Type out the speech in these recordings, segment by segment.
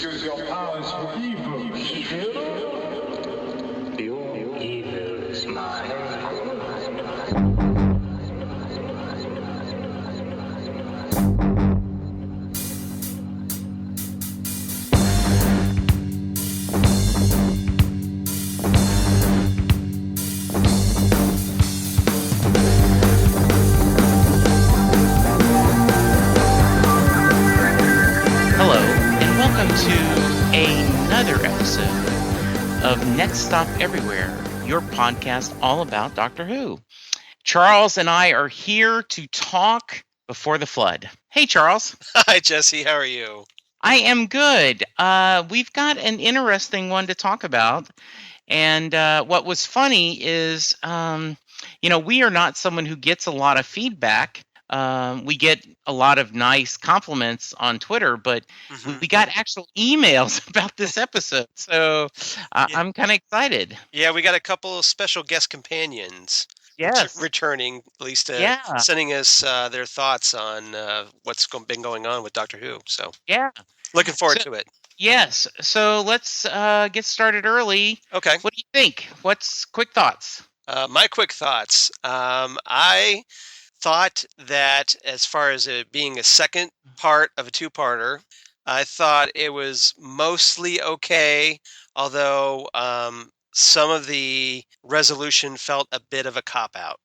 Use your powers for evil. Your evil is mine. Hello, and welcome to another episode of Next Stop Everywhere, your podcast all about Doctor Who. Charles and I are here to talk before the flood. Hey, Charles. Hi, Jesse. How are you? I am good. We've got an interesting one to talk about. And what was funny is, we are not someone who gets a lot of feedback. We get a lot of nice compliments on Twitter, but we got actual emails about this episode. So I'm kind of excited. Yeah, we got a couple of special guest companions Yes. returning, at least sending us their thoughts on what's been going on with Doctor Who. So Yeah. looking forward to it. Yes. So let's get started early. Okay. What do you think? What's quick thoughts? My quick thoughts. I thought that as far as it being a second part of a two-parter, I thought it was mostly okay, although some of the resolution felt a bit of a cop-out.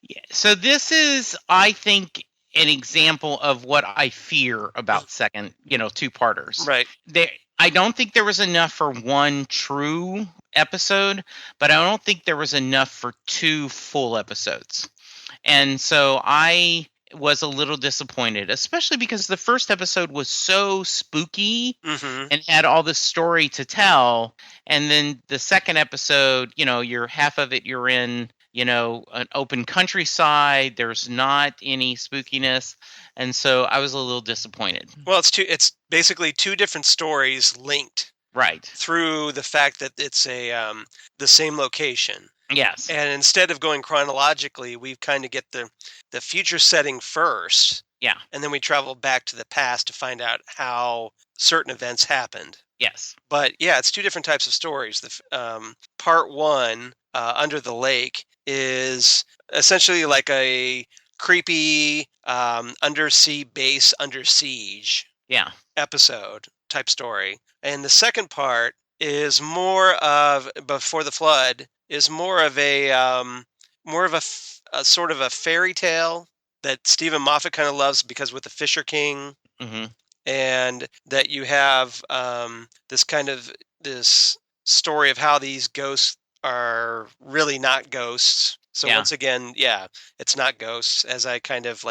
Yeah. So this is, I think, an example of what I fear about second, two-parters. Right. I don't think there was enough for one true episode, but I don't think there was enough for two full episodes. And so I was a little disappointed, especially because the first episode was so spooky and had all this story to tell. And then the second episode, you're half of it, you're in, an open countryside. There's not any spookiness. And so I was a little disappointed. Well, it's basically two different stories linked. Right. Through the fact that it's the same location. Yes. And instead of going chronologically, we kind of get the future setting first. Yeah. And then we travel back to the past to find out how certain events happened. Yes. But yeah, it's two different types of stories. The part one, Under the Lake, is essentially like a creepy undersea base under siege episode type story. And the second part is more of Before the Flood, is more of a sort of a fairy tale that Stephen Moffat kind of loves, because with the Fisher King, and that you have this story of how these ghosts are really not ghosts. So once again, it's not ghosts, as I kind of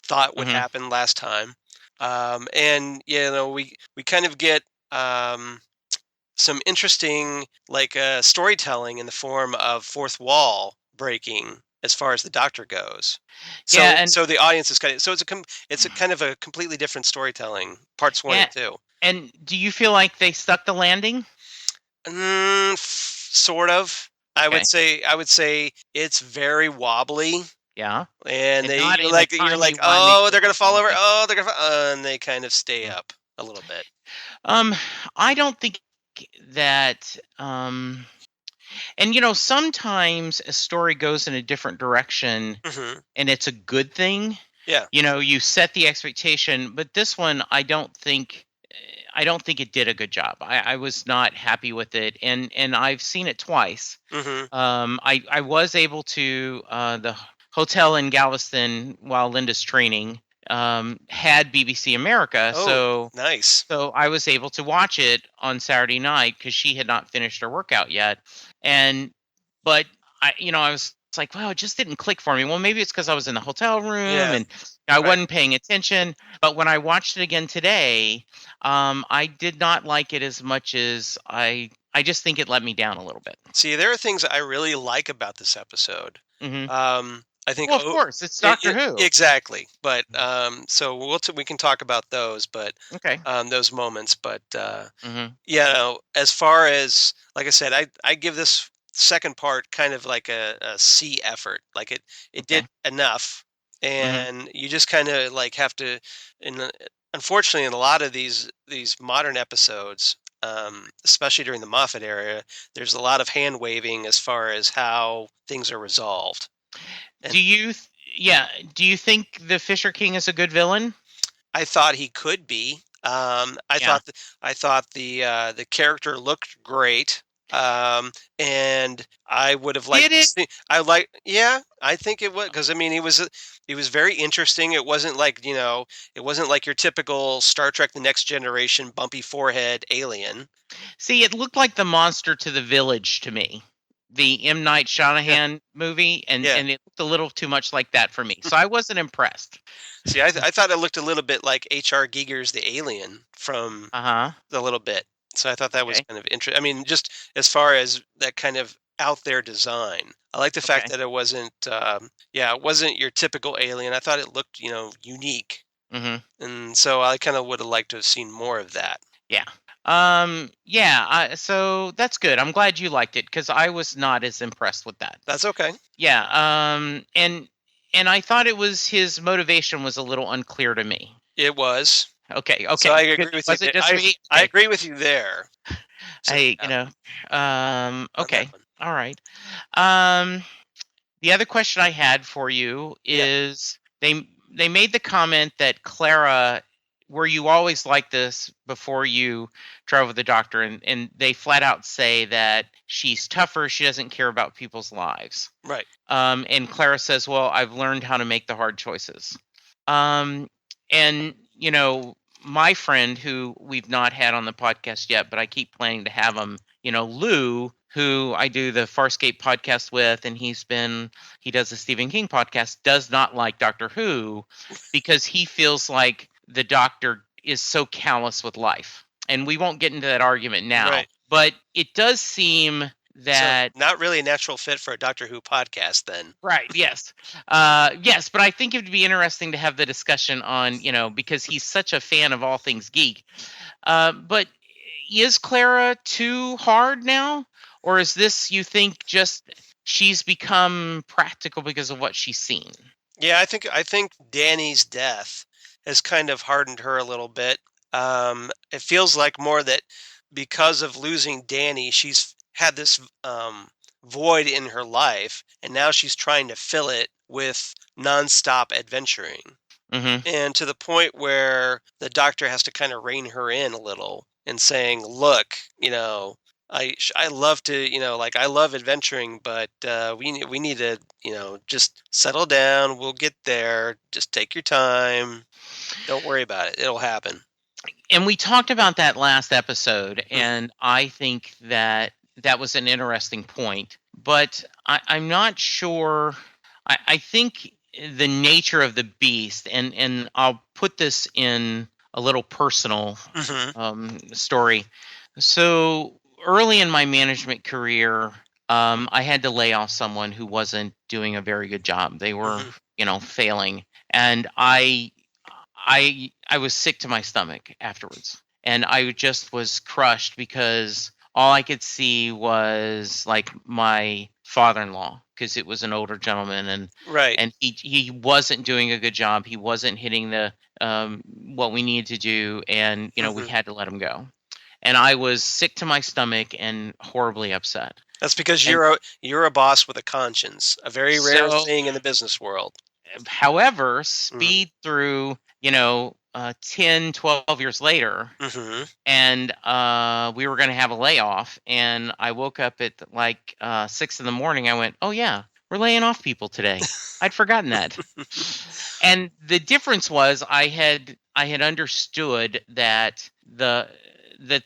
thought would happen last time. And we kind of get some interesting storytelling in the form of fourth wall breaking as far as the Doctor goes. So so the audience is it's a kind of a completely different storytelling, parts 1 and 2. And do you feel like they stuck the landing? Sort of. I would say it's very wobbly. Yeah. And you're like, oh, they're gonna fall over. Oh, they're gonna, and they kind of stay up a little bit. I don't think that. And sometimes a story goes in a different direction, and it's a good thing. Yeah. You set the expectation, but this one, I don't think it did a good job. I was not happy with it, and I've seen it twice. I was able to the hotel in Galveston while Linda's training had BBC America, so nice. So I was able to watch it on Saturday night because she had not finished her workout yet, but I was like, well, it just didn't click for me. Well, maybe it's because I was in the hotel room and I wasn't paying attention. But when I watched it again today, I did not like it as much as I just think it let me down a little bit. See, there are things I really like about this episode. I think, well, of course, it's Doctor Who. Exactly. But so we can talk about those, but those moments. But as far as, like I said, I give this second part kind of like a C effort. Like it did enough, and you just kind of have to unfortunately, in a lot of these modern episodes, especially during the Moffat era, there's a lot of hand waving as far as how things are resolved. And Do you, yeah, do you think the Fisher King is a good villain? I thought he could be. Yeah. I thought the character looked great. And I would have liked Did to it? see. Yeah, I think it was because I mean he was very interesting. It wasn't like it wasn't like your typical Star Trek: The Next Generation bumpy forehead alien. See, it looked like the Monster to the Village to me, the M. Night Yeah, Shyamalan movie, and yeah. it looked a little too much like that for me. So I wasn't impressed. See, I thought it looked a little bit like H.R. Giger's The Alien from Uh-huh. a little bit. So I thought that was Okay. kind of interesting. I mean, just as far as that kind of out there design, I like the fact Okay. that it wasn't, it wasn't your typical alien. I thought it looked, unique, Mm-hmm. and so I kind of would have liked to have seen more of that. Yeah. So that's good. I'm glad you liked it because I was not as impressed with that. That's okay. Yeah. And I thought his motivation was a little unclear to me. It was. Okay. So I Okay. agree with you. Was it just me? I Okay. agree with you there. So Hey, yeah, on that okay. one. All right. Um, the other question I had for you Yeah. is they made the comment that Clara, were you always like this before you travel with the doctor? And they flat out say that she's tougher. She doesn't care about people's lives. Right. And Clara says, well, I've learned how to make the hard choices. Um, and, my friend who we've not had on the podcast yet, but I keep planning to have him, Lou, who I do the Farscape podcast with, and he does the Stephen King podcast, does not like Doctor Who because he feels like the Doctor is so callous with life. And we won't get into that argument now, Right. but it does seem that So not really a natural fit for a Doctor Who podcast then. right, yes. Yes, but I think it would be interesting to have the discussion on, because he's such a fan of all things geek. But is Clara too hard now? Or is this, you think, just she's become practical because of what she's seen? Yeah, I think Danny's death has kind of hardened her a little bit. It feels like more that because of losing Danny, she's had this void in her life, and now she's trying to fill it with nonstop adventuring. Mm-hmm. And to the point where the doctor has to kind of rein her in a little and saying, "Look, I love to, like I love adventuring, but we need to, just settle down. We'll get there. Just take your time. Don't worry about it. It'll happen." And we talked about that last episode, Mhm. and I think that was an interesting point. But I'm not sure. I think the nature of the beast, and I'll put this in a little personal story. So early in my management career, I had to lay off someone who wasn't doing a very good job. They were, failing, and I was sick to my stomach afterwards, and I just was crushed because all I could see was like my father-in-law, because it was an older gentleman, Right. and he wasn't doing a good job. He wasn't hitting the what we needed to do, and we had to let him go. And I was sick to my stomach and horribly upset. That's because And you're a boss with a conscience, a very rare so, thing in the business world. however, Mhm. speed through, 10, 12 years later, Mhm. and we were going to have a layoff, and I woke up at like 6 in the morning. I went, oh yeah, we're laying off people today. I'd forgotten that. And the difference was I had understood that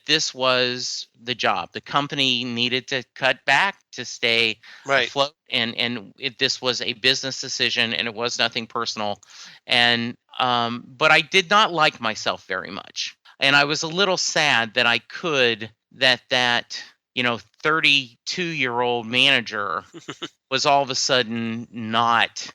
this was the job. The company needed to cut back to stay Right. afloat, and this was a business decision, and it was nothing personal. And but I did not like myself very much, and I was a little sad that I could that 32-year-old manager was all of a sudden not.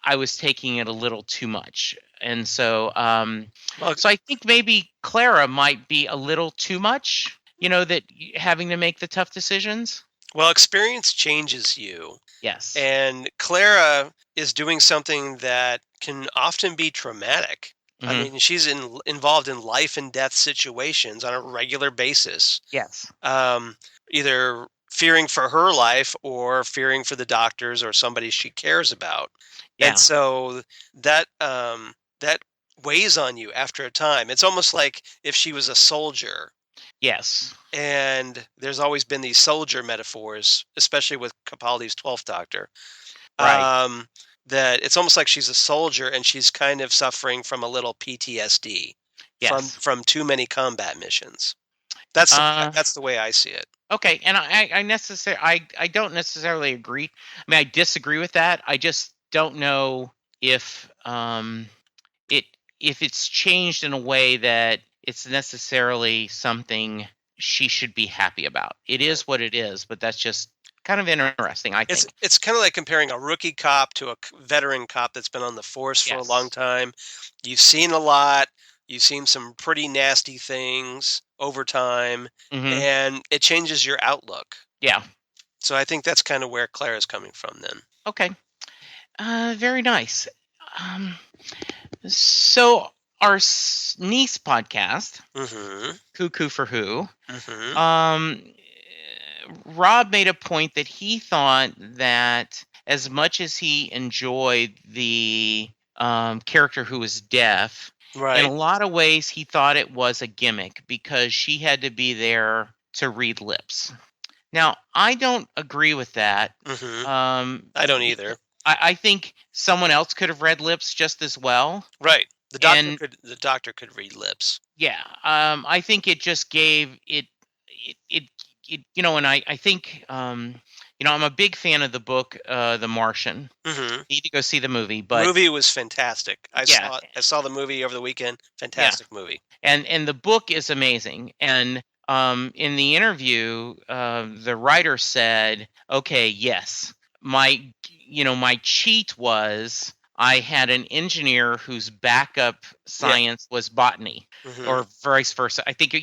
I was taking it a little too much. And so Well, so I think maybe Clara might be a little too much, that having to make the tough decisions. well, experience changes you. Yes. And Clara is doing something that can often be traumatic. I mean, she's involved in life and death situations on a regular basis. Yes. Either fearing for her life or fearing for the doctors or somebody she cares about. Yeah. And so that that weighs on you after a time. It's almost like if she was a soldier. Yes. And there's always been these soldier metaphors, especially with Capaldi's 12th Doctor. Right. That it's almost like she's a soldier and she's kind of suffering from a little PTSD Yes. from too many combat missions. That's the way I see it. Okay, and I don't necessarily agree. I mean, I disagree with that. I just don't know if if it's changed in a way that it's necessarily something she should be happy about. It is what it is, but that's just kind of interesting, I think. It's kind of like comparing a rookie cop to a veteran cop that's been on the force for a long time. You've seen a lot. You've seen some pretty nasty things over time, and it changes your outlook. Yeah. So I think that's kind of where Claire is coming from then. Okay. Very nice. So our niece podcast, Cuckoo for Who, Rob made a point that he thought that as much as he enjoyed the character who was deaf, in a lot of ways he thought it was a gimmick because she had to be there to read lips. Now, I don't agree with that. I don't either. I think someone else could have read lips just as well. Right. The doctor could read lips. Yeah. I think it just gave it and I think I'm a big fan of the book The Martian. Need to go see the movie, but the movie was fantastic. I saw the movie over the weekend. Fantastic movie. And the book is amazing. And in the interview, the writer said, "Okay, yes, my cheat was I had an engineer whose backup science was botany, or vice versa. I think,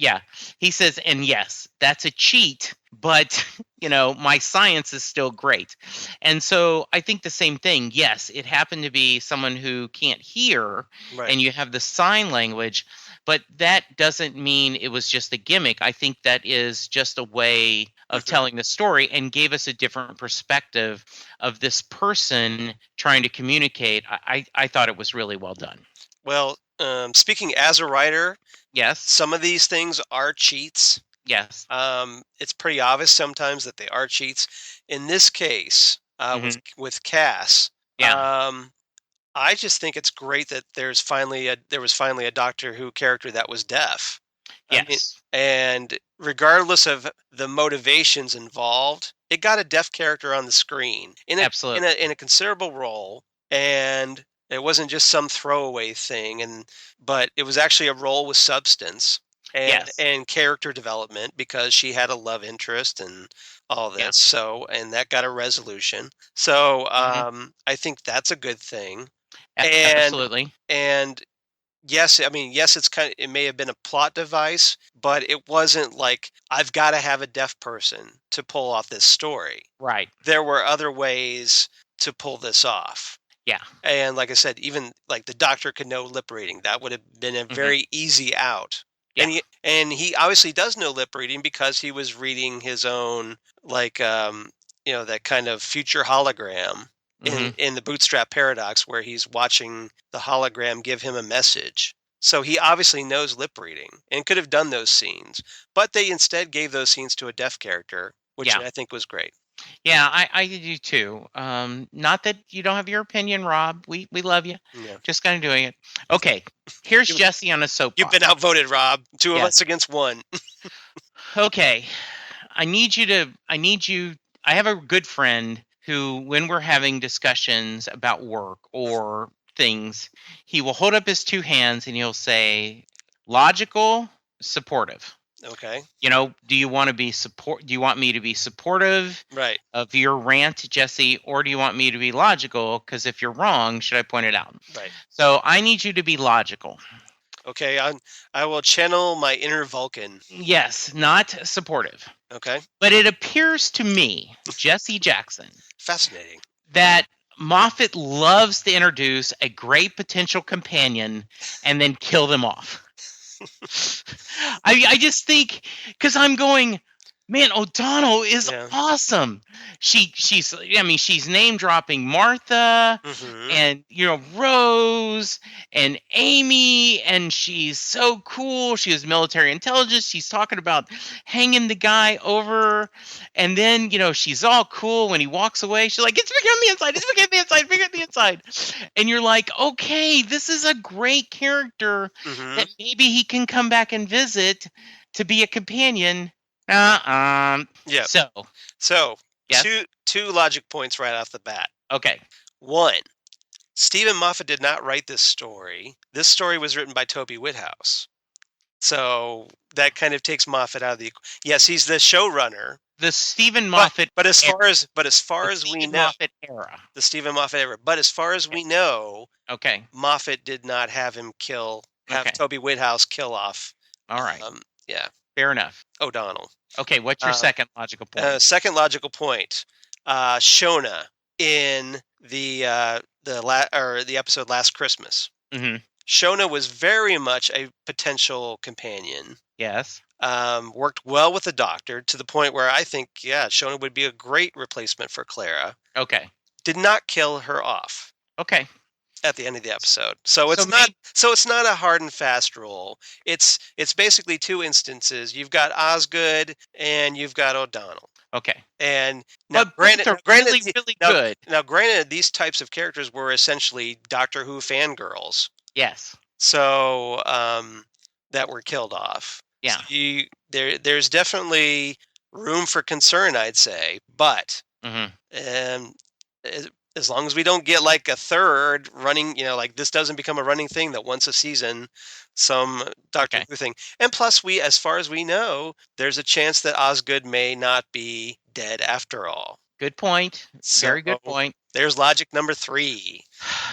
he says, and yes, that's a cheat, but my science is still great." And so I think the same thing. Yes, it happened to be someone who can't hear, and you have the sign language, but that doesn't mean it was just a gimmick. I think that is just a way of telling the story and gave us a different perspective of this person trying to communicate. I thought it was really well done. Well, speaking as a writer, yes, some of these things are cheats. Yes. It's pretty obvious sometimes that they are cheats. In this case, with Cass, I just think it's great that there was finally a Doctor Who character that was deaf. Yes. And regardless of the motivations involved, it got a deaf character on the screen in a considerable role, and it wasn't just some throwaway thing, but it was actually a role with substance and character development because she had a love interest and all this. So, and that got a resolution. So, I think that's a good thing. Absolutely. And yes, it may have been a plot device, but it wasn't like I've got to have a deaf person to pull off this story. Right. There were other ways to pull this off. Yeah. And like I said, even like the doctor could know lip reading. That would have been a very easy out. Yeah. And he obviously does know lip reading because he was reading his own that kind of future hologram in the Bootstrap Paradox, where he's watching the hologram give him a message. So he obviously knows lip reading and could have done those scenes, but they instead gave those scenes to a deaf character, which I think was great. Yeah, I do too. Not that you don't have your opinion, Rob. We love you. Yeah. Just kind of doing it. Okay, here's Jesse on a soapbox. You've been outvoted, Rob. Two of us against one. Okay, I have a good friend who, when we're having discussions about work or things, he will hold up his two hands and he'll say, logical, supportive. Okay. Do you want me to be supportive of your rant, Jesse, or do you want me to be logical? Because if you're wrong, should I point it out? Right. So I need you to be logical. Okay, I will channel my inner Vulcan. Yes, not supportive. Okay. But it appears to me, Jesse Jackson, fascinating, that Moffat loves to introduce a great potential companion and then kill them off. I just think, because I'm going, man, O'Donnell is awesome. She's name dropping Martha and Rose and Amy, and she's so cool. She has military intelligence. She's talking about hanging the guy over, and then she's all cool when he walks away. She's like, "It's bigger on the inside. It's bigger on the inside. Bigger on the inside." And you're like, okay, this is a great character that maybe he can come back and visit to be a companion. Yeah. So yes? two logic points right off the bat. Okay. One, Stephen Moffat did not write this story. This story was written by Toby Whithouse. So that kind of takes Moffat out of the. Yes, he's the showrunner. The Stephen Moffat, but as far as we know, Moffat era. The Stephen Moffat era. But as far as we know, okay, Moffat did not have him have Toby Whithouse kill off. All right. Yeah. Fair enough. O'Donnell. Okay, what's your second logical point? Second logical point. Shona in the episode Last Christmas. Mm-hmm. Shona was very much a potential companion. Yes. Worked well with the Doctor to the point where I think, Shona would be a great replacement for Clara. Okay. Did not kill her off. Okay. At the end of the episode, so it's not a hard and fast rule. It's basically two instances. You've got Osgood and you've got O'Donnell. Okay. And now, granted, really good. Now, granted, these types of characters were essentially Doctor Who fangirls. Yes. So that were killed off. Yeah. So there's definitely room for concern, I'd say, but as long as we don't get like a third running, like this doesn't become a running thing that once a season, some Doctor Who thing. And plus, as far as we know, there's a chance that Osgood may not be dead after all. Good point. Very good point. There's logic number 3.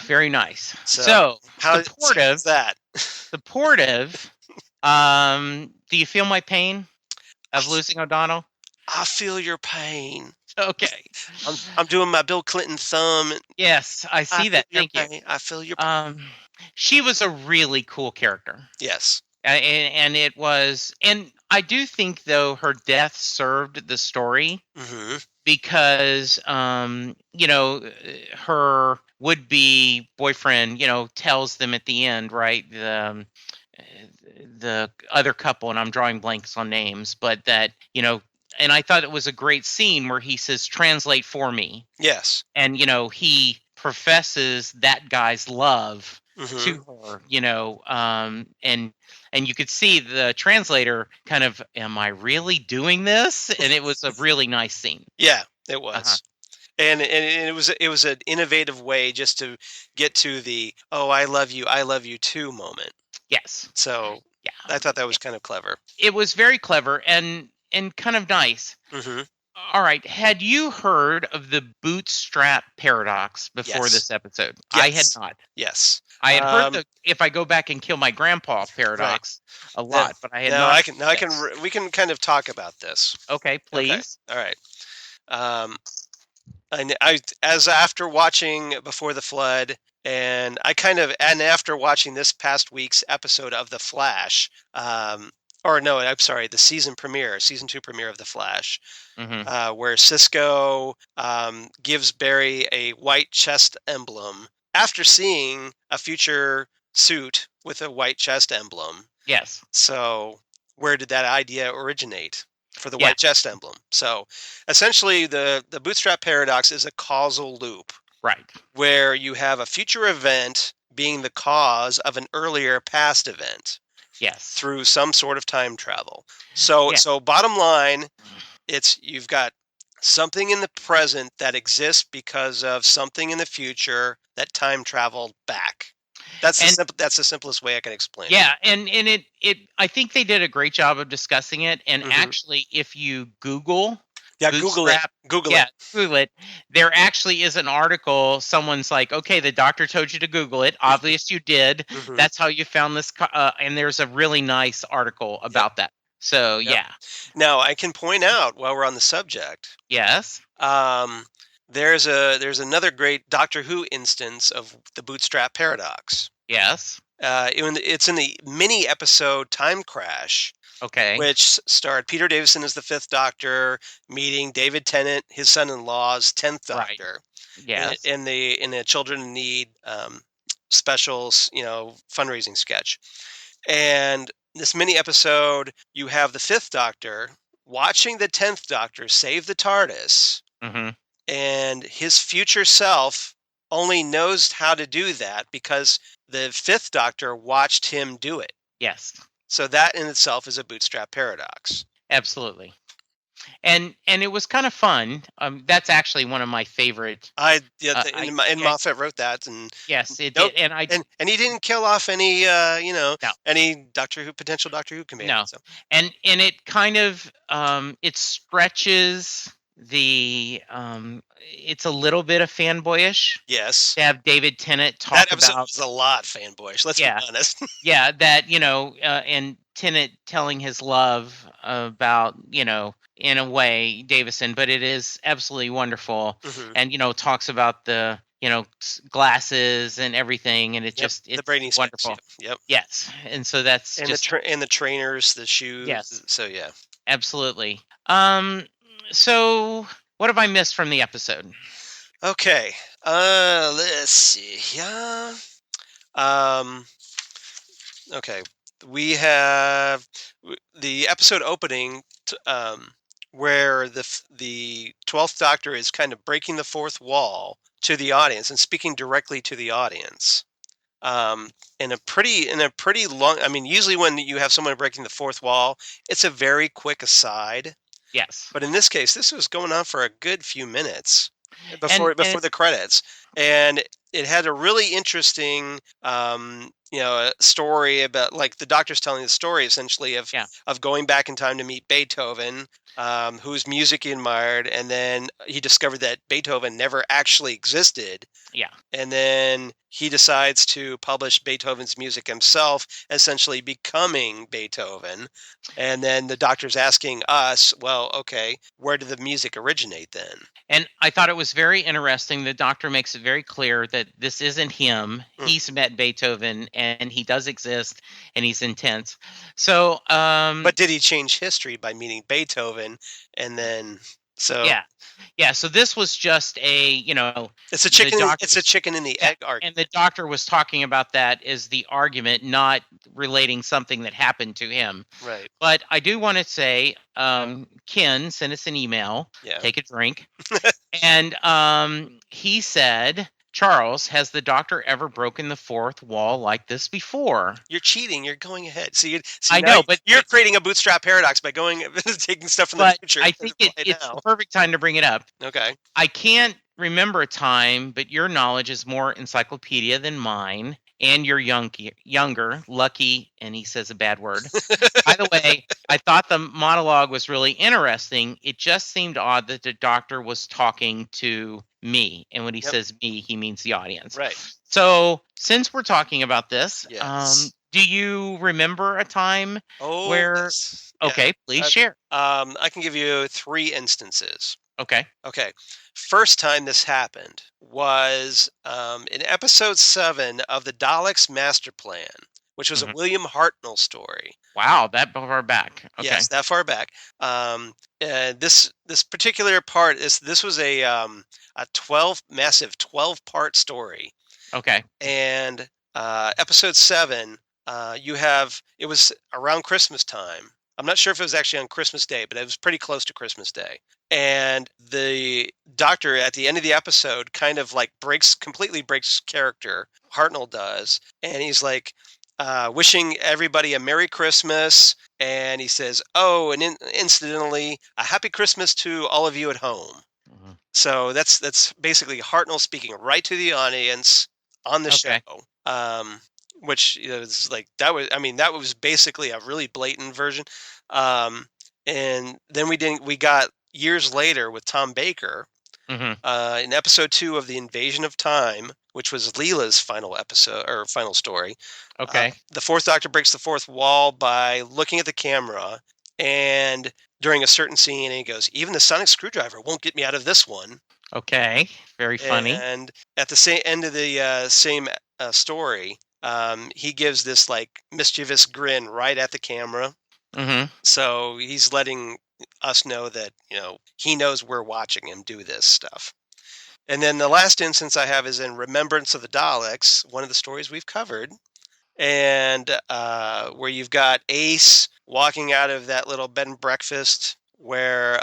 Very nice. So how supportive that? Supportive. Do you feel my pain of losing O'Donnell? I feel your pain. Okay. I'm doing my Bill Clinton thumb. Yes, I see that. Thank you. I feel your pain. She was a really cool character. Yes. And it was, and I do think though her death served the story because, her would-be boyfriend, tells them at the end, right? The other couple, and I'm drawing blanks on names, but that, and I thought it was a great scene where he says, "Translate for me." Yes. And, he professes that guy's love to her, and you could see the translator kind of, am I really doing this? And it was a really nice scene. Yeah, it was. And it was an innovative way just to get to the, oh, I love you too moment. Yes. So yeah, I thought that was kind of clever. It was very clever and kind of nice. All right. Had you heard of the Bootstrap Paradox before this episode? Yes. I had not. Yes. I had heard if I go back and kill my grandpa paradox a lot, but I had not. We can kind of talk about this. Okay, please. Okay. All right. As after watching Before the Flood, and after watching this past week's episode of The Flash, the season 2 premiere of The Flash, where Cisco gives Barry a white chest emblem after seeing a future suit with a white chest emblem. Yes. So where did that idea originate for the white chest emblem? So essentially the Bootstrap Paradox is a causal loop. Right. Where you have a future event being the cause of an earlier past event. Yes. Through some sort of time travel. So bottom line, you've got something in the present that exists because of something in the future that time traveled back. That's the simplest way I can explain it. Yeah, and it I think they did a great job of discussing it. And actually, if you Google Google it. There actually is an article. Someone's like, okay, the doctor told you to Google it. Obvious you did. That's how you found this. And there's a really nice article about that. So, yeah. Now, I can point out while we're on the subject. Yes. there's another great Doctor Who instance of the Bootstrap Paradox. Yes. It's in the mini episode Time Crash, Okay. which starred Peter Davison as the Fifth Doctor meeting David Tennant, his son-in-law's 10th Right. Doctor. Yes. In the Children in Need specials, fundraising sketch. And this mini episode, you have the Fifth Doctor watching the 10th Doctor save the TARDIS, Mm-hmm. and his future self only knows how to do that because the Fifth Doctor watched him do it. Yes. So that in itself is a Bootstrap Paradox. Absolutely. And it was kind of fun. That's actually one of my favorite. Moffat wrote that, and yes, it nope, did. And he didn't kill off any no. any potential Doctor Who companion. No. So. And it kind of it stretches the it's a little bit of fanboyish. Yes. To have David Tennant talk that episode about was a lot fanboyish. Let's be honest. Yeah, that and Tennant telling his love about in a way Davison, but it is absolutely wonderful, and talks about the glasses and everything, and it's the Brady wonderful. Specs, yep. Yes, and so that's and just the trainers, the shoes. Yes. So yeah. Absolutely. So what have I missed from the episode? Okay. Let's see. Yeah. Okay. We have the episode opening where the 12th Doctor is kind of breaking the fourth wall to the audience and speaking directly to the audience. In a pretty long. I mean, usually when you have someone breaking the fourth wall, it's a very quick aside. Yes. But in this case, this was going on for a good few minutes before the credits, and it had a really interesting story about, like, the Doctor's telling the story essentially of going back in time to meet Beethoven, whose music he admired, and then he discovered that Beethoven never actually existed. Yeah. And then he decides to publish Beethoven's music himself, essentially becoming Beethoven. And then the Doctor's asking us, well, okay, where did the music originate then? And I thought it was very interesting. The Doctor makes it very clear that this isn't him. He's met Beethoven, and he does exist, and he's intense. So, but did he change history by meeting Beethoven, and then? So yeah. So this was just it's a chicken. It's a chicken and the egg argument. And the Doctor was talking about that as the argument, not relating something that happened to him. Right. But I do want to say, Ken sent us an email. Yeah. Take a drink. And he said, Charles, has the Doctor ever broken the fourth wall like this before? You're cheating. You're going ahead. I know, but you're creating a Bootstrap Paradox by taking stuff from the future. I think it's the perfect time to bring it up. Okay. I can't remember a time, but your knowledge is more encyclopedia than mine. And you're younger, lucky, and he says a bad word. By the way, I thought the monologue was really interesting. It just seemed odd that the Doctor was talking to me. And when he says me, he means the audience. Right. So since we're talking about this, yes. Do you remember a time where... Yes. Okay, please share. I can give you 3 instances. Okay. First time this happened was in episode 7 of the Daleks' Master Plan, which was a William Hartnell story. Wow, that far back. Okay. Yes, that far back. This particular part this was a massive 12-part story. Okay. And episode 7, it was around Christmas time. I'm not sure if it was actually on Christmas Day, but it was pretty close to Christmas Day. And the Doctor, at the end of the episode, kind of like completely breaks character. Hartnell does. And he's like, wishing everybody a Merry Christmas. And he says, and incidentally, a Happy Christmas to all of you at home. Mm-hmm. So that's basically Hartnell speaking right to the audience on the show. Which is like, that was basically a really blatant version. And then we got years later with Tom Baker in episode 2 of The Invasion of Time, which was Leela's final episode or final story. Okay. The fourth Doctor breaks the fourth wall by looking at the camera, and during a certain scene, and he goes, "Even the sonic screwdriver won't get me out of this one." Okay. Very funny. And at the same end of the same story, he gives this like mischievous grin right at the camera. Mm-hmm. So he's letting us know that, he knows we're watching him do this stuff. And then the last instance I have is in Remembrance of the Daleks, one of the stories we've covered, and where you've got Ace walking out of that little bed and breakfast where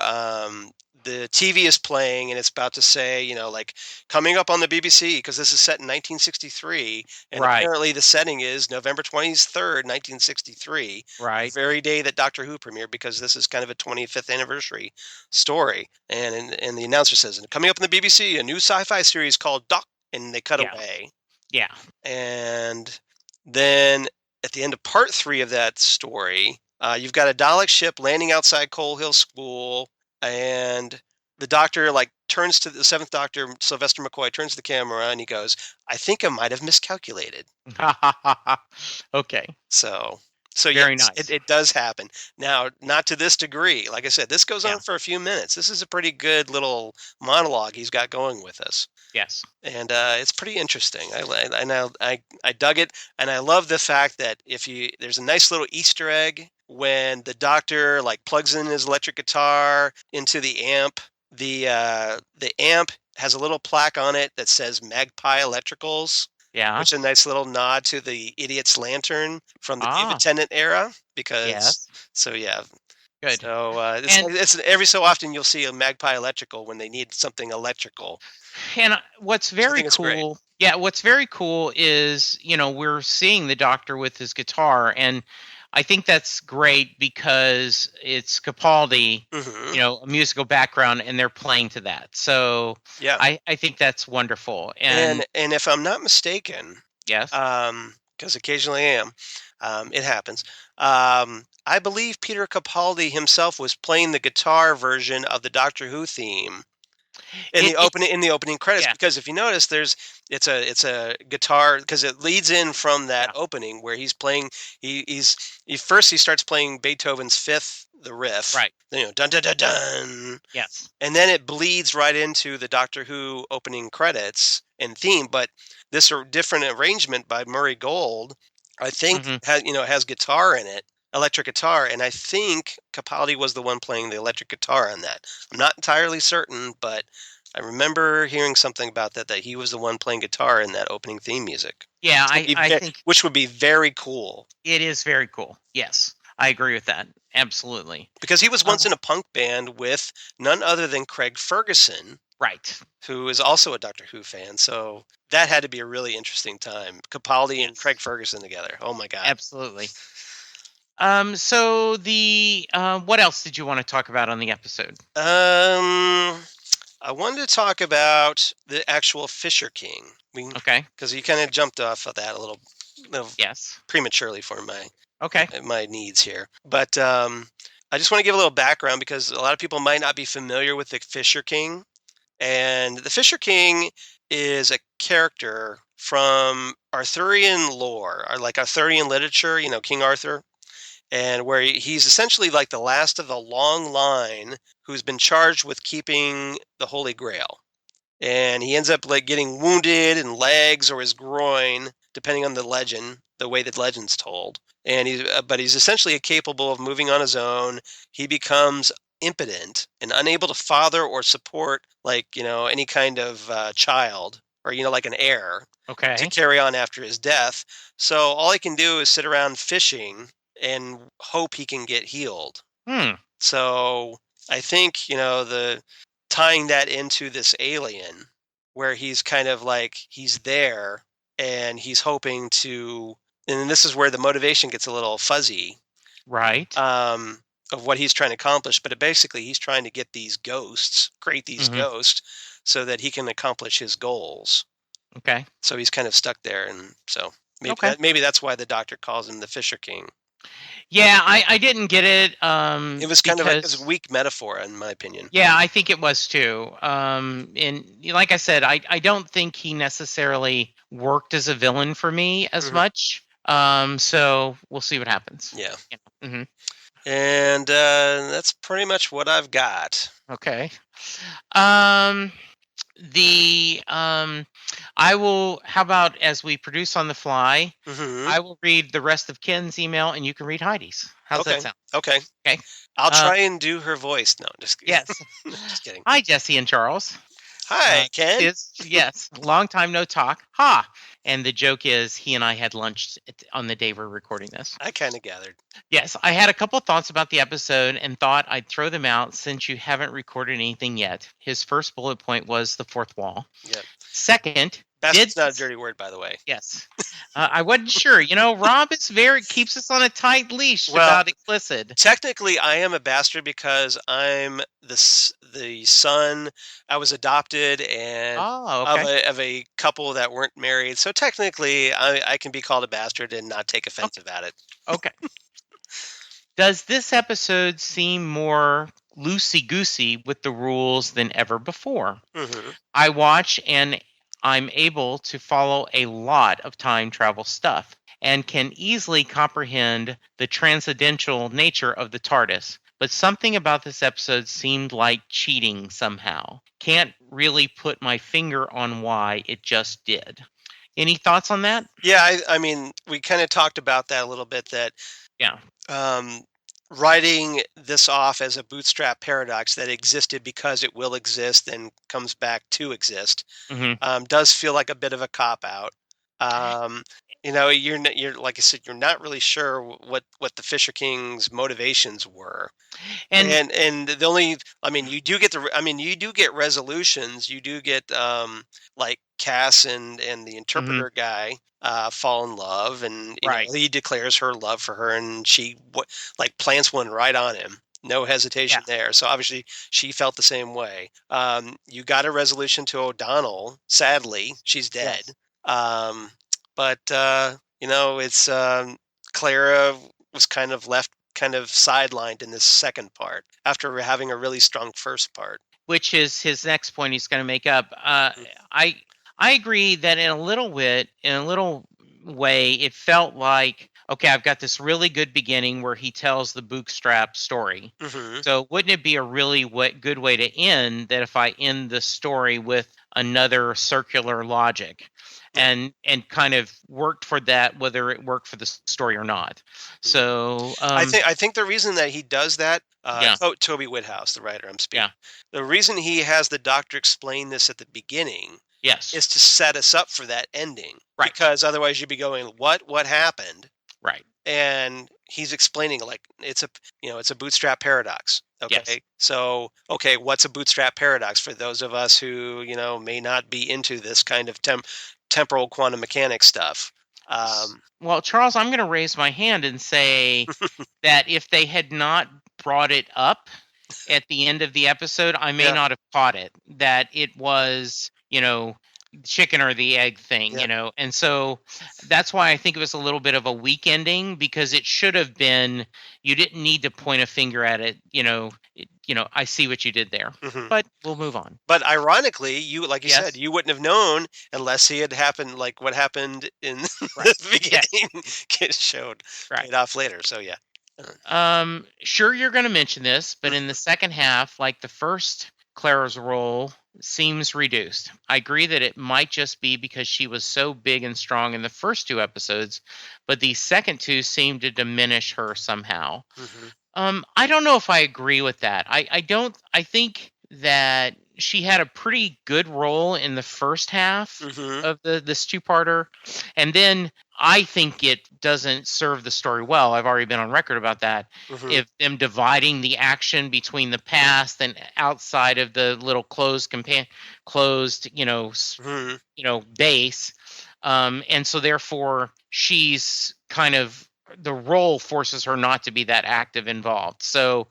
the TV is playing and it's about to say, like coming up on the BBC, because this is set in 1963, and Right. apparently the setting is November 23rd, 1963, Right. the very day that Doctor Who premiered, because this is kind of a 25th anniversary story. And the announcer says, and coming up on the BBC, a new sci-fi series called Doc, and they cut away. Yeah. And then at the end of part 3 of that story, you've got a Dalek ship landing outside Coal Hill School, and the Doctor turns to the Seventh Doctor, Sylvester McCoy, turns to the camera and he goes, "I think I might have miscalculated." Okay. So Very yes, nice. it does happen. Now, not to this degree. Like I said, this goes on for a few minutes. This is a pretty good little monologue he's got going with us. Yes. And it's pretty interesting. I dug it, and I love the fact that there's a nice little Easter egg when the Doctor plugs in his electric guitar into the amp. The amp has a little plaque on it that says Magpie Electricals. Yeah. Which is a nice little nod to the Idiot's Lantern from the David Tennant era. Because yeah. Good. So it's every so often you'll see a Magpie Electrical when they need something electrical. And what's very cool, what's very cool is, we're seeing the Doctor with his guitar, and I think that's great because it's Capaldi, a musical background, and they're playing to that. So yeah, I think that's wonderful. And if I'm not mistaken, yes, because occasionally I am, it happens. I believe Peter Capaldi himself was playing the guitar version of the Doctor Who theme in the opening credits, because if you notice, it's a guitar, because it leads in from that opening where he's playing. He starts playing Beethoven's Fifth, the riff, right? Dun dun dun dun. Yes, and then it bleeds right into the Doctor Who opening credits and theme. But this different arrangement by Murray Gold, I think, has guitar in it. Electric guitar, and I think Capaldi was the one playing the electric guitar on that. I'm not entirely certain, but I remember hearing something about that he was the one playing guitar in that opening theme music. Yeah, I think, which would be very cool. It is very cool. Yes, I agree with that. Absolutely. Because he was once in a punk band with none other than Craig Ferguson. Right. Who is also a Doctor Who fan. So that had to be a really interesting time. Capaldi and Craig Ferguson together. Oh my God. Absolutely. So what else did you want to talk about on the episode? I wanted to talk about the actual Fisher King. Okay. Because you kind of jumped off of that a little prematurely for my needs here. But I just want to give a little background, because a lot of people might not be familiar with the Fisher King. And the Fisher King is a character from Arthurian lore, or Arthurian literature, King Arthur. And where he's essentially the last of the long line who's been charged with keeping the Holy Grail. And he ends up getting wounded in legs or his groin, depending on the legend, the way the legend's told. And he's essentially capable of moving on his own. He becomes impotent and unable to father or support any kind of child, or like an heir, to carry on after his death. So all he can do is sit around fishing and hope he can get healed. So I think, the tying that into this alien, where he's kind of he's there and he's hoping to, and this is where the motivation gets a little fuzzy, right? Of what he's trying to accomplish, but basically he's trying to get these ghosts, create these ghosts, so that he can accomplish his goals. Okay. So he's kind of stuck there, and so maybe that's why the Doctor calls him the Fisher King. Yeah, I didn't get it. It was kind of a weak metaphor, in my opinion. Yeah, I think it was too. And like I said, I don't think he necessarily worked as a villain for me as much. So we'll see what happens. Yeah. Mm-hmm. And that's pretty much what I've got. Okay. I will. How about as we produce on the fly, Mm-hmm. I will read the rest of Ken's email, and you can read Heidi's. How's that sound? Okay. Okay. I'll try and do her voice. No, just kidding. Yes. Just kidding. Hi, Jesse and Charles. Hi, Ken. Yes, long time no talk. Ha! And the joke is he and I had lunch on the day we're recording this. I kind of gathered. Yes, I had a couple of thoughts about the episode and thought I'd throw them out since you haven't recorded anything yet. His first bullet point was the fourth wall. Yep. Second, Bastard's not a dirty word, by the way. Yes. I wasn't sure. Rob is keeps us on a tight leash about explicit. Technically, I am a bastard because I'm the son. I was adopted and of a couple that weren't married. So technically, I can be called a bastard and not take offense at it. Okay. Does this episode seem more loosey-goosey with the rules than ever before? Mm-hmm. I watch and I'm able to follow a lot of time travel stuff and can easily comprehend the transcendental nature of the TARDIS. But something about this episode seemed like cheating somehow. Can't really put my finger on why it just did. Any thoughts on that? Yeah, I mean, we kind of talked about that a little bit. Writing this off as a bootstrap paradox that existed because it will exist and comes back to exist does feel like a bit of a cop out. You're like I said, you're not really sure what the Fisher King's motivations were, and the only you do get resolutions. You do get like Cass and the interpreter guy fall in love, and he declares her love for her, and she plants one right on him. No hesitation there. So obviously she felt the same way. You got a resolution to O'Donnell. Sadly, she's dead. Yes. But it's Clara was kind of left sidelined in this second part after having a really strong first part. Which is his next point he's going to make up. I agree that in a little way, it felt like, okay, I've got this really good beginning where he tells the bootstrap story. Mm-hmm. So wouldn't it be a really good way to end that if I end the story with another circular logic? And kind of worked for that, whether it worked for the story or not. So I think the reason that he does that, Toby Whithouse, the writer I'm speaking, the reason he has the doctor explain this at the beginning, is to set us up for that ending, right? Because otherwise you'd be going, what happened, right? And he's explaining like it's a bootstrap paradox. Okay. Yes. So, what's a bootstrap paradox for those of us who, may not be into this kind of temporal quantum mechanics stuff? Well, Charles, I'm going to raise my hand and say that if they had not brought it up at the end of the episode, I may not have caught it. That it was, chicken or the egg thing, and so that's why I think it was a little bit of a weak ending, because it should have been, you didn't need to point a finger at it, I see what you did there, but we'll move on. But ironically, you said, you wouldn't have known unless he had happened, like what happened in the beginning gets showed paid off later. So sure, you're going to mention this, but in the second half, like the first, Clara's role seems reduced. I agree that it might just be because she was so big and strong in the first two episodes, but the second two seem to diminish her somehow. I don't know if I agree with that. I think that she had a pretty good role in the first half of this two-parter, and then I think it doesn't serve the story well. I've already been on record about that. If them dividing the action between the past and outside of the little closed base, and so therefore she's kind of, the role forces her not to be that active involved. So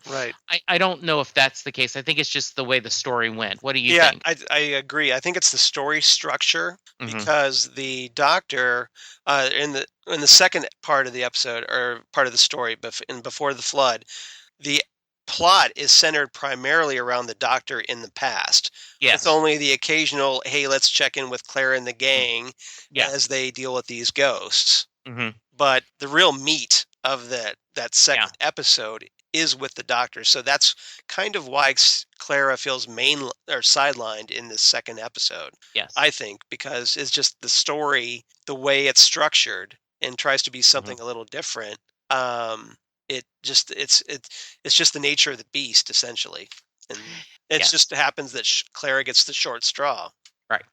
I don't know if that's the case. I think it's just the way the story went. What do you think? I agree. I think it's the story structure, because the doctor in the second part of the episode, or part of the story, before the flood, the plot is centered primarily around the doctor in the past. It's only the occasional, hey, let's check in with Claire and the gang as they deal with these ghosts. But the real meat of that second episode is with the Doctor. So that's kind of why Clara feels sidelined in this second episode. Yes. I think because it's just the story, the way it's structured, and tries to be something a little different. It's just the nature of the beast, essentially, and it just happens that Clara gets the short straw. Right.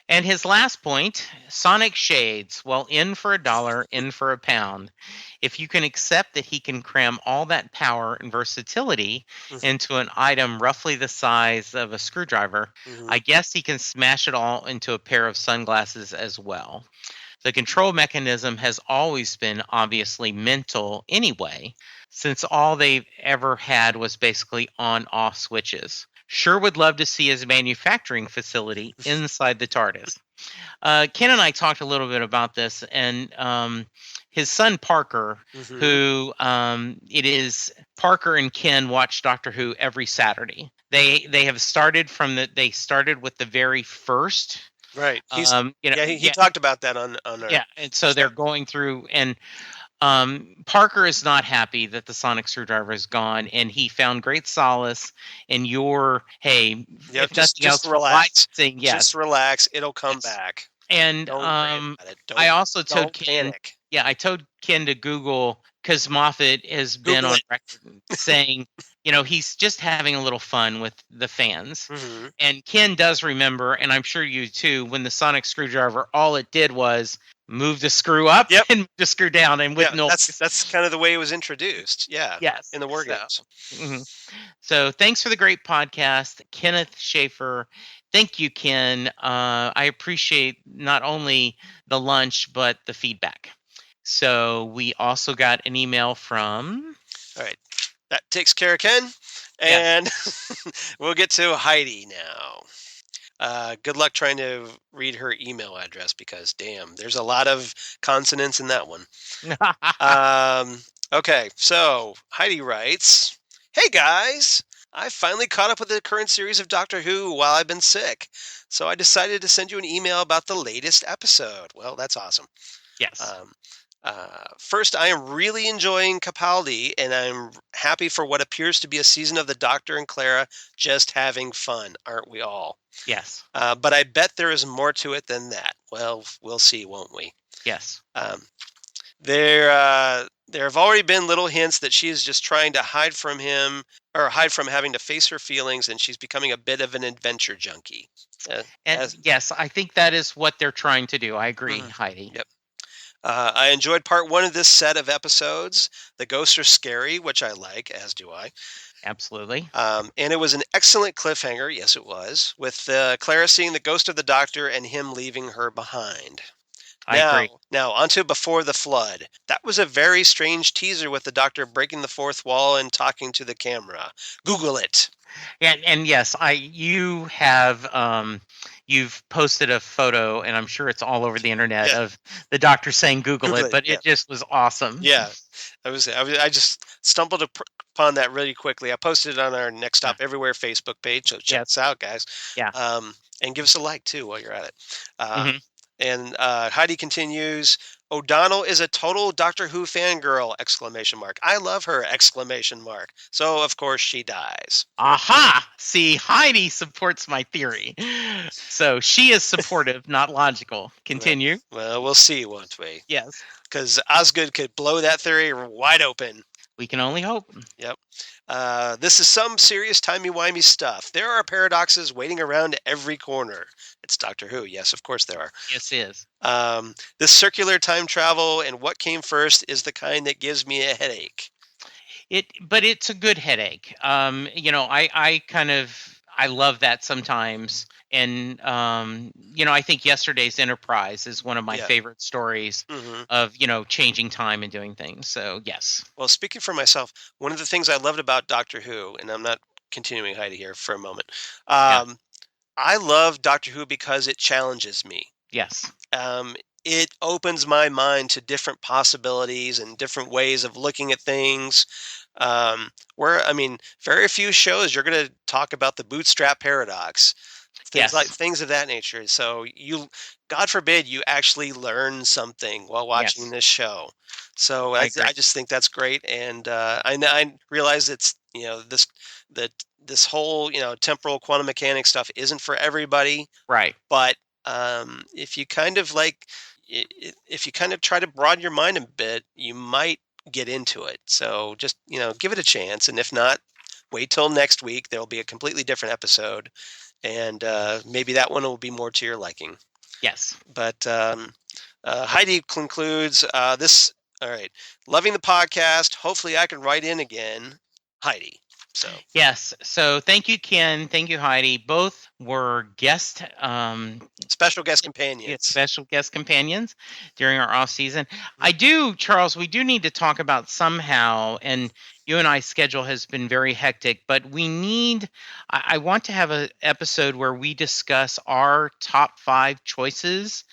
And his last point, Sonic Shades, well, in for $1, in for £1. If you can accept that he can cram all that power and versatility into an item roughly the size of a screwdriver, I guess he can smash it all into a pair of sunglasses as well. The control mechanism has always been obviously mental anyway, since all they've ever had was basically on-off switches. Sure would love to see his manufacturing facility inside the TARDIS. Ken and I talked a little bit about this, and his son Parker, who it is Parker and Ken watch Doctor Who every Saturday. They have started they started with the very first. Right. He talked about that on our... Yeah, and so they're going through, and Parker is not happy that the sonic screwdriver is gone, and he found great solace in your, hey, if just nothing else, relax. Yes. Just relax. It'll come back. And I also told Ken, I told Ken to Google, because Moffat has been on record saying, he's just having a little fun with the fans. And Ken does remember, and I'm sure you too, when the sonic screwdriver, all it did was move the screw up and move the screw down, and with that's kind of the way it was introduced. Yes, in the War Games. So thanks for the great podcast, Kenneth Schaefer. Thank you, Ken. I appreciate not only the lunch but the feedback. So we also got an email from... All right. That takes care of Ken. And we'll get to Heidi now. Good luck trying to read her email address because, damn, there's a lot of consonants in that one. Okay, so Heidi writes, "Hey, guys. I finally caught up with the current series of Doctor Who while I've been sick. So I decided to send you an email about the latest episode." Well, that's awesome. Yes. First, I am really enjoying Capaldi, and I'm happy for what appears to be a season of the Doctor and Clara just having fun, aren't we all? Yes. But I bet there is more to it than that. Well, we'll see, won't we? Yes. There have already been little hints that she is just trying to hide from him, or hide from having to face her feelings, and she's becoming a bit of an adventure junkie. Yes, I think that is what they're trying to do. I agree, Heidi. Yep. I enjoyed part 1 of this set of episodes. The ghosts are scary, which I like, as do I. Absolutely. And it was an excellent cliffhanger. Yes, it was. With Clara seeing the ghost of the Doctor and him leaving her behind. I agree. Now, onto Before the Flood. That was a very strange teaser with the Doctor breaking the fourth wall and talking to the camera. Google it. And yes, you have you've posted a photo, and I'm sure it's all over the internet of the Doctor saying Google it, but it just was awesome. Yeah, I just stumbled upon that really quickly. I posted it on our Next Stop Everywhere Facebook page, so check us out, guys. Yeah. And give us a like too while you're at it. And Heidi continues, "O'Donnell is a total Doctor Who fangirl! ! I love her! ! So, of course, she dies." Aha! See, Heidi supports my theory. So she is supportive, not logical. Continue. Well, we'll see, won't we? Yes. Because Osgood could blow that theory wide open. We can only hope. Yep. This is some serious timey-wimey stuff. There are paradoxes waiting around every corner. It's Doctor Who. Yes, of course there are. Yes, it is. This circular time travel and what came first is the kind that gives me a headache. But it's a good headache. I love that sometimes. And, I think yesterday's Enterprise is one of my favorite stories of, changing time and doing things. So, yes. Well, speaking for myself, one of the things I loved about Doctor Who, and I'm not continuing Heidi here for a moment, I love Doctor Who because it challenges me. Yes. It opens my mind to different possibilities and different ways of looking at things. Very few shows you're going to talk about the Bootstrap Paradox. things of that nature. So God forbid, you actually learn something while watching this show. So I just think that's great, and I realize it's this whole temporal quantum mechanics stuff isn't for everybody, Right. but if you kind of try to broaden your mind a bit, you might get into it. So just give it a chance, and if not, wait till next week. There'll be a completely different episode, and maybe that one will be more to your liking. Yes. But Heidi concludes this. All right, loving the podcast. Hopefully, I can write in again, Heidi. So yes. So thank you, Ken. Thank you, Heidi. Both were special guest companions. Special guest companions during our off season. Charles, we do need to talk about somehow, and you and I's schedule has been very hectic, but I want to have an episode where we discuss our top 5 choices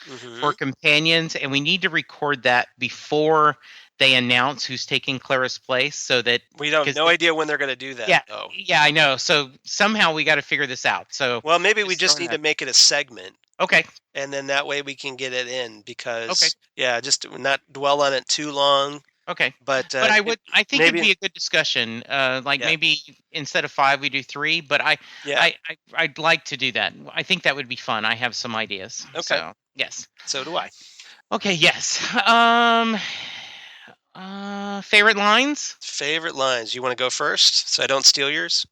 for companions, and we need to record that before they announce who's taking Clara's place, so that we don't no idea when they're going to do that. Yeah, though. Yeah, I know. So somehow we got to figure this out. So maybe we just need to make it a segment. Okay. And then that way we can get it in, because just not dwell on it too long. Okay. But I think it'd be a good discussion. Maybe instead of 5 we do 3, but I'd like to do that. I think that would be fun. I have some ideas. Okay. So, yes. So do I. Okay, yes. Favorite lines? Favorite lines. You want to go first so I don't steal yours?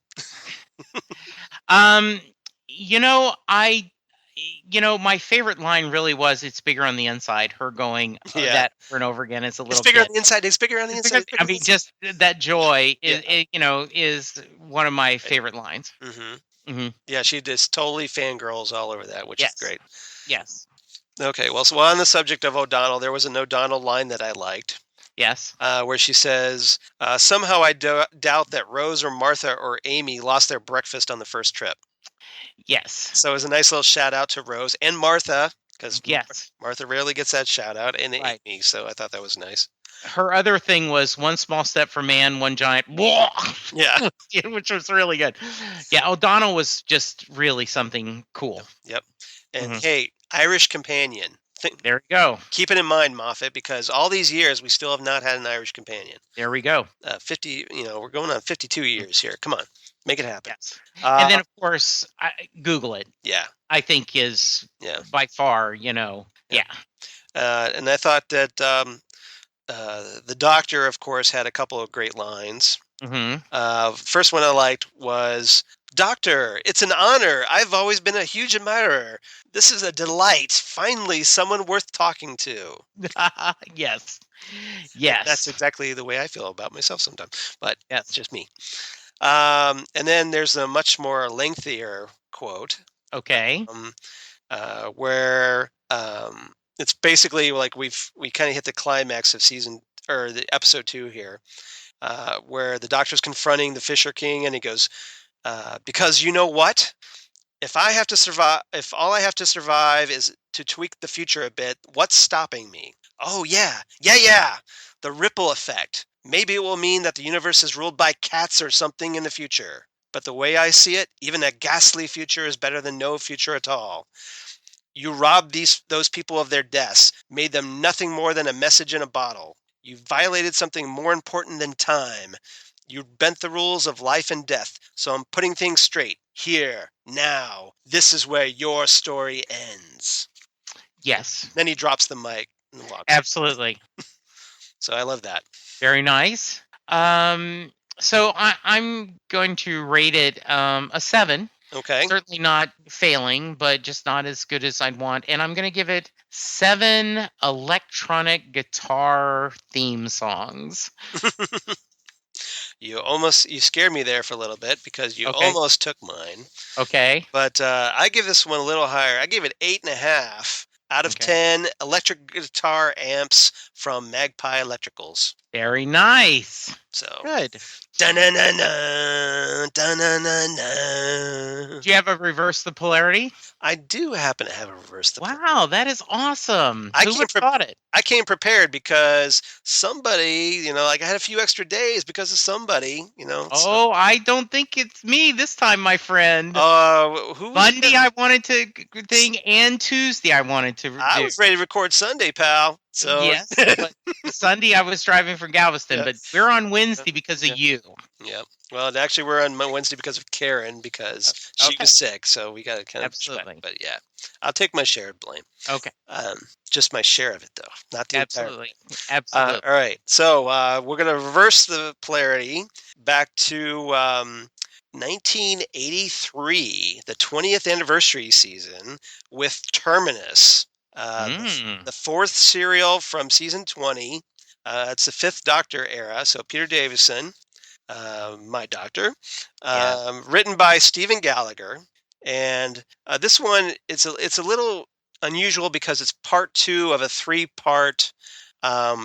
My favorite line really was, "It's bigger on the inside." Her going that over and over again. It's a little. It's bigger on the inside. It's bigger on the inside. I mean, just that joy is one of my favorite lines. Yeah, she just totally fangirls all over that, which is great. Yes. Okay. Well, so on the subject of O'Donnell, there was an O'Donnell line that I liked. Yes. Where she says, "Somehow I doubt that Rose or Martha or Amy lost their breakfast on the first trip." Yes. So it was a nice little shout out to Rose and Martha, because Martha rarely gets that shout out, and Amy. So I thought that was nice. Her other thing was one small step for man, one giant. Yeah. Which was really good. Yeah, O'Donnell was just really something cool. Yep. And hey, Irish companion. There we go. Keep it in mind, Moffat, because all these years we still have not had an Irish companion. There we go. 50. We're going on 52 years here. Come on, make it happen. Yes. And then, of course, Google it. Yeah. I think is by far, Yeah. And I thought that the Doctor, of course, had a couple of great lines. First one I liked was, "Doctor, it's an honor. I've always been a huge admirer. This is a delight. Finally, someone worth talking to." Yes. Yes. That's exactly the way I feel about myself sometimes, but that's just me. And then there's a much more lengthier quote. Okay. Where it's basically like we kind of hit the climax of the episode 2 here, where the Doctor's confronting the Fisher King, and he goes, "Because you know what? If all I have to survive is to tweak the future a bit, what's stopping me? Oh yeah. The ripple effect. Maybe it will mean that the universe is ruled by cats or something in the future. But the way I see it, even a ghastly future is better than no future at all. You robbed those people of their deaths, made them nothing more than a message in a bottle. You violated something more important than time. You bent the rules of life and death, so I'm putting things straight. Here, now. This is where your story ends." Yes. Then he drops the mic and walks. Absolutely. So I love that. Very nice. So I'm going to rate it a 7. Okay. Certainly not failing, but just not as good as I'd want. And I'm going to give it 7 electronic guitar theme songs. You scared me there for a little bit, because you almost took mine. Okay. But I give this one a little higher. I gave it 8.5 out of 10 electric guitar amps from Magpie Electricals. Very nice. So Good. da-na-na-na, da-na-na-na. Do you have a reverse the polarity? I do happen to have a reverse the polarity. Wow, that is awesome. Who would have thought it? I came prepared because somebody, like I had a few extra days because of somebody, Oh, I don't think it's me this time, my friend. Who was Monday it? I wanted to thing, and Tuesday I wanted to I do. was ready to record Sunday, pal. So Yes, but Sunday I was driving from Galveston, Yeah. but we're on Wednesday because of you. Yeah. Well, actually, we're on Wednesday because of Karen because she Okay. was sick, so we got to kind of push back. Absolutely. But yeah, I'll take my share of blame. Okay. Just my share of it, though, not the entire. Absolutely. Absolutely. All right, so we're gonna reverse the polarity back to 1983, the 20th anniversary season with Terminus, the fourth serial from season 20. It's the Fifth Doctor era, so Peter Davison, my doctor, written by Stephen Gallagher, and this one it's a little unusual because it's part 2 of a 3-part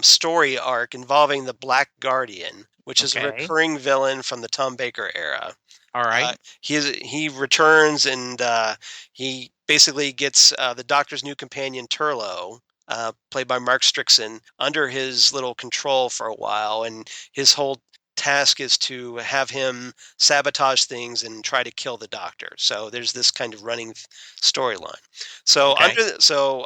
story arc involving the Black Guardian, which is a recurring villain from the Tom Baker era. All right. He returns and he basically gets the Doctor's new companion Turlo, played by Mark Strickson, under his little control for a while, and his whole task is to have him sabotage things and try to kill the Doctor. So there's this kind of running storyline. So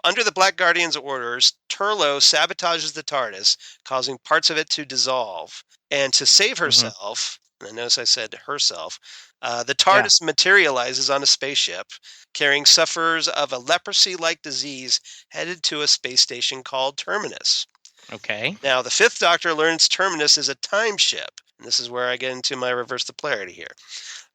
under the Black Guardian's orders, Turlo sabotages the TARDIS, causing parts of it to dissolve. And to save herself, and I notice I said herself, the TARDIS materializes on a spaceship carrying sufferers of a leprosy-like disease headed to a space station called Terminus. Okay. Now, the Fifth Doctor learns Terminus is a time ship. And this is where I get into my reverse the polarity here.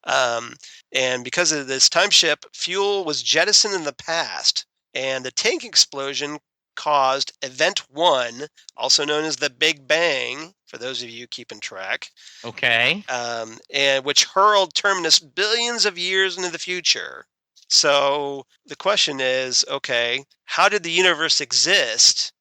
And because of this time ship, fuel was jettisoned in the past, and the tank explosion caused Event 1, also known as the Big Bang, for those of you keeping track. Okay. And which hurled Terminus billions of years into the future. So the question is, okay, how did the universe exist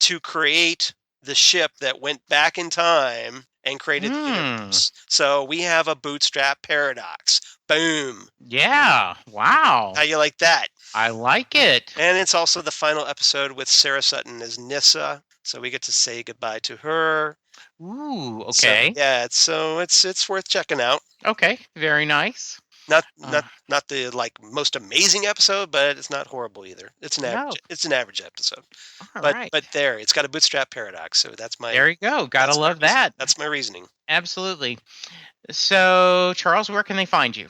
to create the ship that went back in time and created the universe? So we have a Bootstrap Paradox. Boom. Yeah. Wow. How you like that? I like it. And it's also the final episode with Sarah Sutton as Nyssa, so we get to say goodbye to her. Ooh. Okay. So it's worth checking out. Okay. Very nice. Not the most amazing episode, but it's not horrible either. It's an average episode. All but right. it's got a Bootstrap Paradox, so that's my. There you go. Gotta love that. That's my reasoning. Absolutely. So, Charles, where can they find you?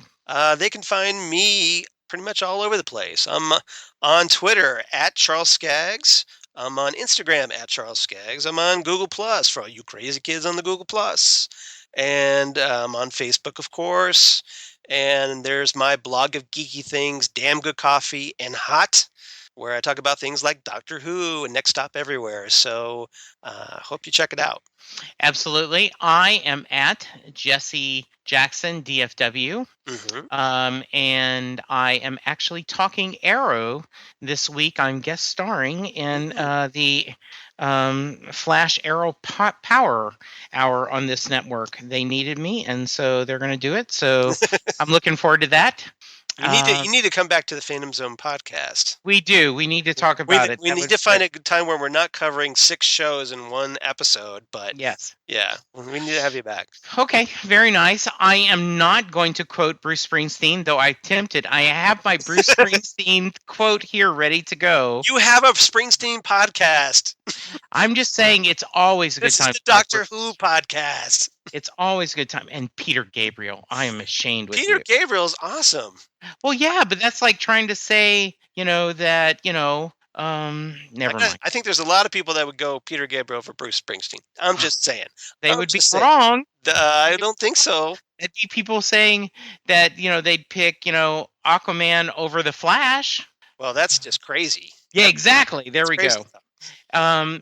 They can find me pretty much all over the place. I'm on Twitter at Charles Skaggs. I'm on Instagram at Charles Skaggs. I'm on Google Plus for all you crazy kids on the Google Plus, and I'm on Facebook, of course. And there's my blog of geeky things, Damn Good Coffee and Hot, where I talk about things like Doctor Who and Next Stop Everywhere. So hope you check it out. Absolutely. I am at Jesse Jackson, DFW. And I am actually talking Arrow this week. I'm guest starring in the Flash Arrow Power Hour on this network. They needed me, and so they're going to do it. So I'm looking forward to that. You need to come back to the Phantom Zone podcast. We do. We need to talk about it. We need to find a good time where we're not covering 6 shows in one episode. But yes, we need to have you back. Okay, very nice. I am not going to quote Bruce Springsteen, though I attempted. I have my Bruce Springsteen quote here ready to go. You have a Springsteen podcast. I'm just saying it's always a good time. This is the Doctor Who podcast. It's always a good time. And Peter Gabriel, I am ashamed with Peter Gabriel's awesome. Well, yeah, but that's like trying to say, that, never mind. I think there's a lot of people that would go Peter Gabriel for Bruce Springsteen. I'm just saying. They would be wrong. I don't think so. It'd be people saying that, they'd pick, Aquaman over the Flash. Well, that's just crazy. Yeah, exactly. There we crazy go.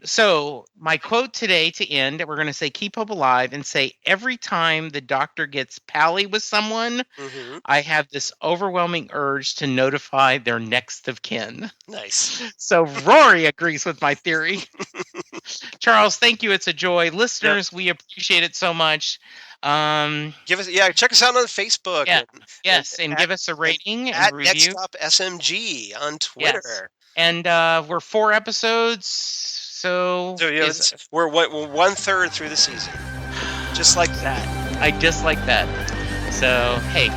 So my quote today to end, we're going to say keep hope alive and say every time the Doctor gets pally with someone, I have this overwhelming urge to notify their next of kin. Nice. So Rory agrees with my theory. Charles, thank you. It's a joy. Listeners, we appreciate it so much. Check us out on Facebook. Yeah, and give us a rating and at review. NextSmg on Twitter. Yes. And we're 4 episodes, so we're 1/3 through the season. Just like that. I just like that. So, hey,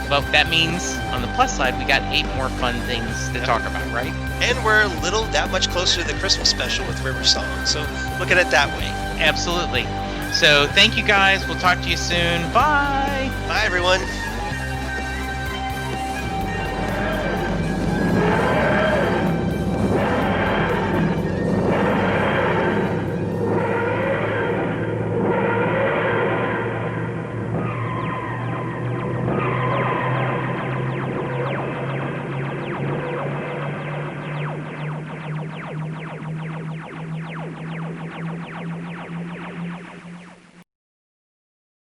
well, that means on the plus side, we got 8 more fun things to talk about, right? And we're that much closer to the Christmas special with River Song. So look at it that way. Absolutely. So thank you guys. We'll talk to you soon. Bye. Bye, everyone.